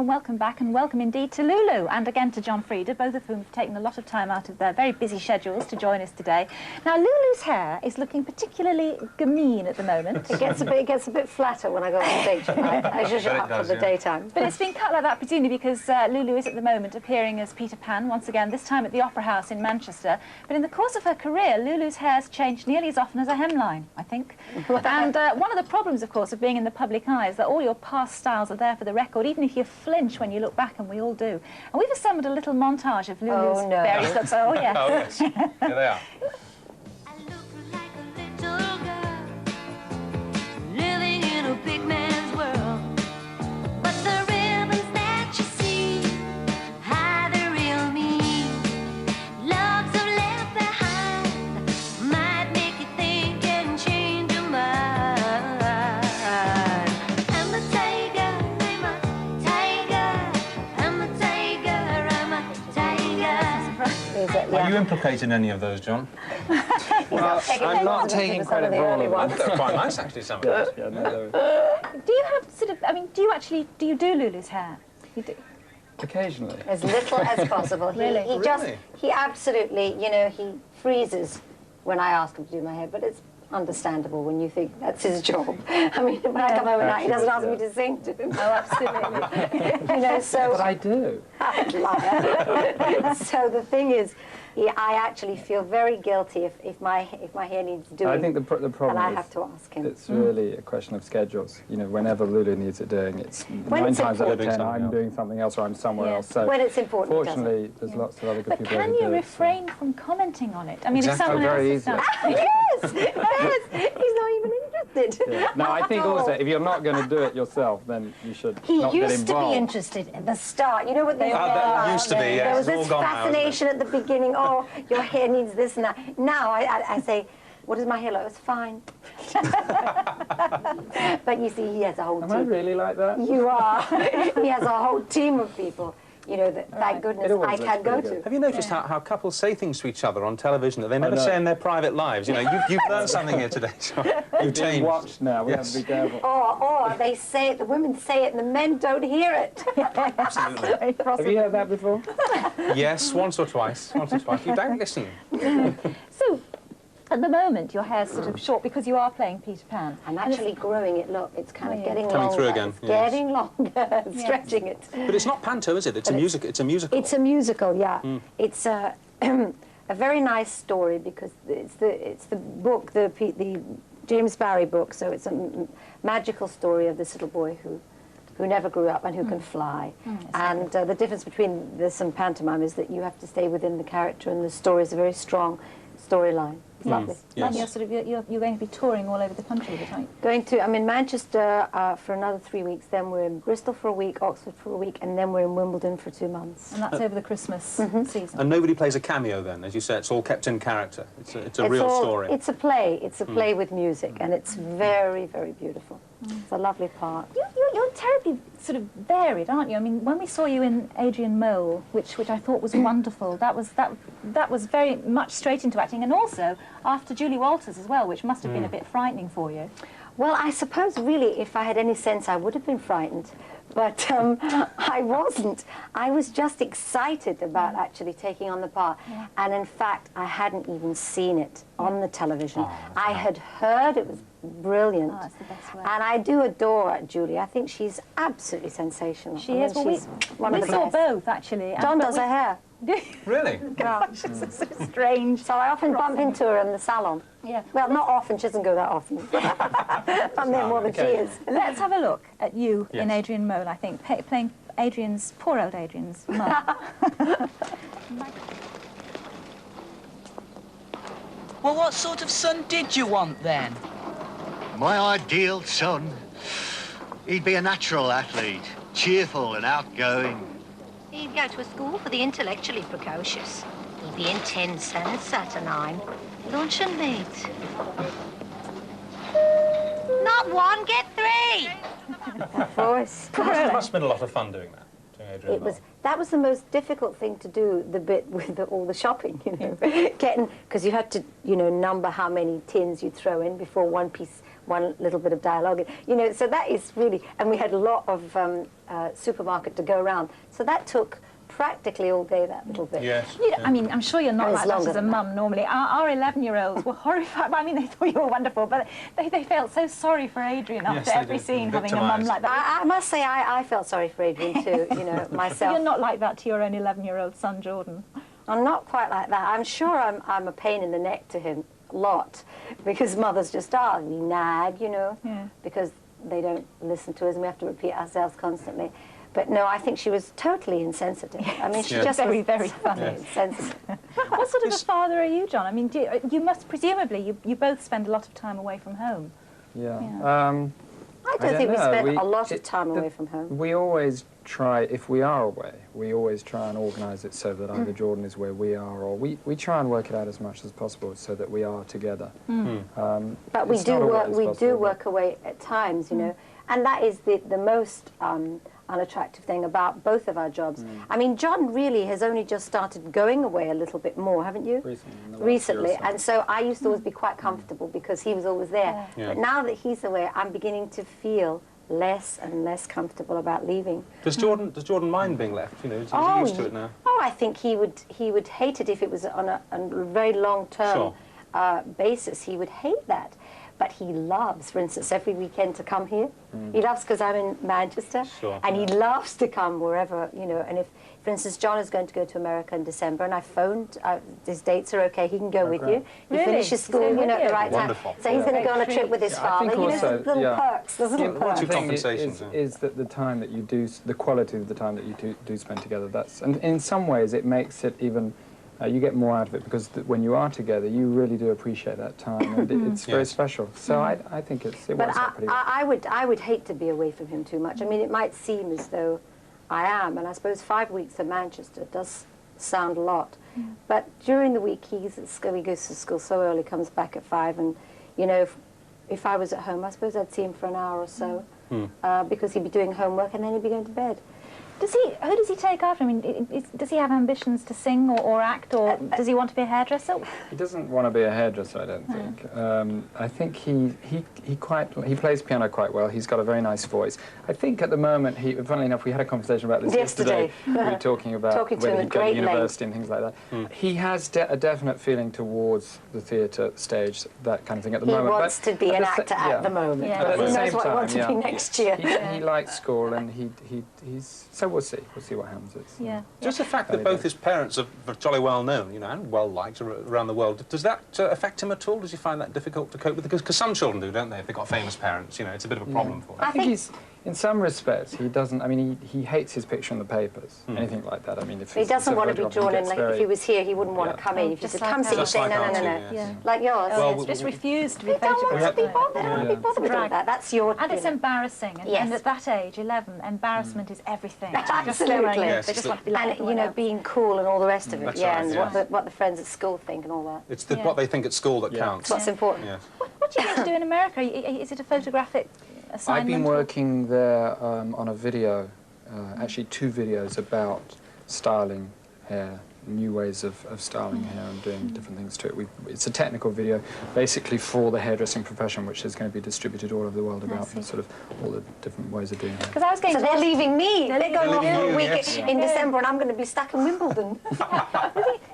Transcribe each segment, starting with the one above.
and welcome back, and welcome indeed to Lulu, and again to John Frieda, both of whom have taken a lot of time out of their very busy schedules to join us today. Now, Lulu's hair is looking particularly gamine at the moment. It gets a bit flatter when I go on stage. I zhuzh it up for the daytime. But it's been cut like that presumably because Lulu is at the moment appearing as Peter Pan once again, this time at the Opera House in Manchester. But in the course of her career, Lulu's hair's changed nearly as often as a hemline, I think. And one of the problems, of course, of being in the public eye is that all your past styles are there for the record, even if you flinch when you look back, and we all do. And we've assembled a little montage of Lulu's various looks. Oh, yes. Oh, yes. Here they are. I look like a little girl living in a big man's world, but the ribbons that you see hide the real me. Loves are left behind might make you think and change your mind. I'm a tiger, I'm a tiger, I'm a tiger, I'm a tiger. Are you implicated in any of those, John? Well, I'm not taking credit for all of them. They're quite nice, actually, some of those. Yeah, no, Do you have sort of, I mean, do you do Lulu's hair? You do? occasionally. As little as possible. Really? He absolutely, you know, he freezes when I ask him to do my hair, but it's understandable when you think that's his job. I mean, when I come home at night, he doesn't ask me to sing to him. Oh, absolutely. You know, so... But I do. Liar. So the thing is, I actually feel very guilty if my hair needs doing. I think the problem and I is have to ask him. it's really a question of schedules. You know, whenever Lulu needs it doing, it's When 9 it's times out of important. 10 I'm doing something else or I'm somewhere Yeah. else. So When it's important, it doesn't. fortunately, there's lots of other good But people can who do you it, refrain from commenting on it? I mean, Exactly. if someone very else has easy. done Yes, he's not even interested. Yeah. Now, I think Not at also, all. if you're not going to do it yourself, then you should He not get used to involved. be interested at the start. You know what they that used to be, yes. There was It's all this gone now, isn't it? fascination at the beginning. Oh, your hair needs this and that. Now I say, what does my hair look? It's fine. But you see, he has a whole Am team. I really like that? You are. He has a whole team of people, you know, that, thank goodness, It always I looks can go pretty to. good. Have you noticed how couples say things to each other on television that they never know. say in their private lives? You know, you've learned something here today, John. You've Being changed. watched now, we have to be careful. Or they say it, the women say it, and the men don't hear it. Absolutely. Have you heard that before? Yes, once or twice. Once or twice. You don't listen. So, at the moment, your hair's sort of short because you are playing Peter Pan. I'm actually growing it, look, it's kind of getting Coming longer. through again, It's yes. getting longer, stretching it. But it's not panto, is it? It's a music. It's a musical. It's a musical, yeah. It's a very nice story because it's the book, the James Barrie book. So it's a magical story of this little boy who never grew up and who can fly. And the difference between this and pantomime is that you have to stay within the character, and the story is a very strong storyline. It's lovely. Yes. And you're going to be touring all over the country, aren't you? I'm in Manchester for another 3 weeks, then we're in Bristol for a week, Oxford for a week, and then we're in Wimbledon for 2 months. And that's over the Christmas season. And nobody plays a cameo then, as you say. It's all kept in character. It's a real story. It's a play. It's a play with music, and it's very, very beautiful. It's a lovely part. You're terribly sort of varied, aren't you? I mean, when we saw you in Adrian Mole, which I thought was wonderful, that was very much straight into acting, and also after Julie Walters as well, which must have been a bit frightening for you. Well, I suppose really, if I had any sense, I would have been frightened. But I wasn't. I was just excited about actually taking on the part. Yeah. And in fact, I hadn't even seen it on the television. I had heard it was brilliant. Oh, it's the best way. And I do adore Julie. I think she's absolutely sensational. She I mean, is. Well, she's one we of the saw best. both, actually. John but does her hair. Really? Gosh, it's so strange. So I often bump into her in the salon. Yeah. Well, not often. She doesn't go that often. I'm there more than she is. Let's have a look at you Yes. in Adrian Mole, I think, playing poor old Adrian's mum. Well, what sort of son did you want then? My ideal son, he'd be a natural athlete, cheerful and outgoing. He'd go to a school for the intellectually precocious. He'd be intense and saturnine. Luncheon meat. Not one, get three! Voice. It must have been a lot of fun doing that. Doing Adrian Mole. That was the most difficult thing to do, the bit with all the shopping, you know, because you had to, you know, number how many tins you'd throw in before one one little bit of dialogue. You know, so that is really, and we had a lot of supermarket to go around. So that took practically all day, that little bit. Yes. I mean, I'm sure you're not And like it's that as longer a than mum normally. Our 11-year-olds were horrified. I mean, they thought you were wonderful, but they felt so sorry for Adrian after every scene, having a mum like that. I must say, I felt sorry for Adrian too, you know, myself. You're not like that to your own 11-year-old son, Jordan. I'm not quite like that. I'm sure I'm a pain in the neck to him a lot, because mothers just are. We nag, you know, because they don't listen to us and we have to repeat ourselves constantly. But no, I think she was totally insensitive. I mean, she just very, was very totally funny. insensitive. What sort of a father are you, John? I mean, you must, presumably, you both spend a lot of time away from home. Yeah. I don't think we spent a lot of time away from home. We always try, if we are away, we always try and organise it so that either Jordan is where we are, or we try and work it out as much as possible so that we are together. But we do work away at times, you know, and that is the most unattractive thing about both of our jobs. I mean, John really has only just started going away a little bit more, haven't you? Recently. And so I used to always be quite comfortable because he was always there. But now that he's away, I'm beginning to feel less and less comfortable about leaving. Does Jordan mind being left? You know, is he used to it now? Oh, I think he would hate it if it was on a very long-term basis. He would hate that. But he loves, for instance, every weekend to come here. He loves, because I'm in Manchester, and he loves to come wherever, you know. And if, for instance, John is going to go to America in December, and I phoned, his dates are okay, he can go with you. He finishes school, you know, at the right time. So he's going to go on a trip with his father. You know, there's little perks, there's little perks. Two compensations. Is that the time that you do, the quality of the time that you do spend together, that's, and in some ways it makes it even, you get more out of it, because when you are together, you really do appreciate that time, and it's very special. So I think it works out pretty well. I would hate to be away from him too much. I mean, it might seem as though I am, and I suppose 5 weeks at Manchester does sound a lot. But during the week, he goes to school so early, comes back at 5, and, you know, if I was at home, I suppose I'd see him for an hour or so, because he'd be doing homework, and then he'd be going to bed. Who does he take after? I mean, does he have ambitions to sing or act, or does he want to be a hairdresser? He doesn't want to be a hairdresser, I don't think. I think he plays piano quite well. He's got a very nice voice. I think at the moment, funnily enough, we had a conversation about this yesterday. We were talking about whether he'd go to university and things like that. He has a definite feeling towards the theatre stage, that kind of thing at the moment. He wants to be an actor at the moment. But he knows what he wants to be next year. He likes school, and he's so we'll see what happens. Just the fact that both his parents are jolly well known, you know, and well liked around the world, does that affect him at all? Does he find that difficult to cope with? Because some children do, don't they? If they've got famous parents, you know, it's a bit of a problem for them. I think he's, in some respects, he doesn't. I mean, he hates his picture in the papers, anything like that. I mean, if he doesn't want to be drawn in. Like if he was here, he wouldn't want to come in. If you said, "Come sit," he'd say, "No." Like yours. Well, just refused to be photographed. Don't want to be bothered. I don't want to be bothered with all that. That's your. And it's embarrassing. And at that age, 11, embarrassment is everything. Absolutely. They just want to be like and you know, being cool and all the rest of it. And what the friends at school think and all that. It's what they think at school that counts. What's important. What do you get to do in America? Is it a photographic assignment? I've been working there on a video, actually 2 videos about styling hair, new ways of styling hair and doing different things to it. It's a technical video, basically for the hairdressing profession, which is going to be distributed all over the world about sort of all the different ways of doing hair. Because I was going so they're leaving me. They're going off for a week in December, and I'm going to be stuck in Wimbledon.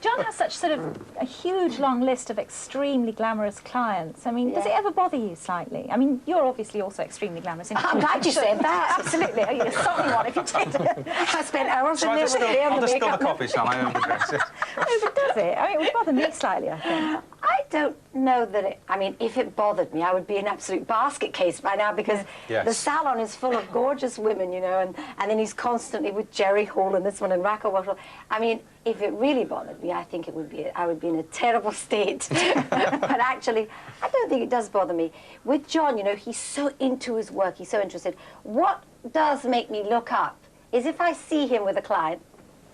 John has such sort of a huge long list of extremely glamorous clients. I mean, does it ever bother you slightly? I mean, you're obviously also extremely glamorous. I'm glad you said that. Absolutely. Oh, you're certainly one if you did. I spent hours in there with I'll just spill the coffee, shall I? No, but does it? I mean, it would bother me slightly, I think. I don't know that it... I mean, if it bothered me, I would be an absolute basket case by now, because the salon is full of gorgeous women, you know, and then he's constantly with Jerry Hall and this one and Racco Waddle. I mean, if it really bothered me, I think it would be... I would be in a terrible state. But actually, I don't think it does bother me. With John, you know, he's so into his work, he's so interested. What does make me look up is if I see him with a client,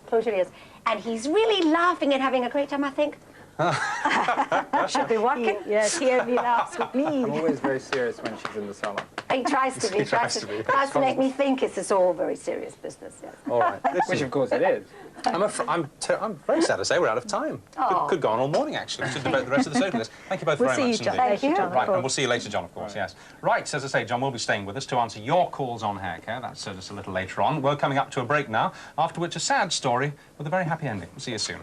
close your ears, and he's really laughing and having a great time, I think, Should be working. Yes, he only laughs with me. I'm always very serious when she's in the salon. He tries to be. Tries to make me think it's all very serious business. Yes. All right. Which, of course, it is. I'm very sad to say we're out of time. Could go on all morning, actually. We should debate the rest of the social list. Thank you both very much indeed. Thank you, John. Right, and we'll see you later, John, of course, yes. Right, as I say, John will be staying with us to answer your calls on hair care. That's just a little later on. We're coming up to a break now, after which a sad story with a very happy ending. We'll see you soon.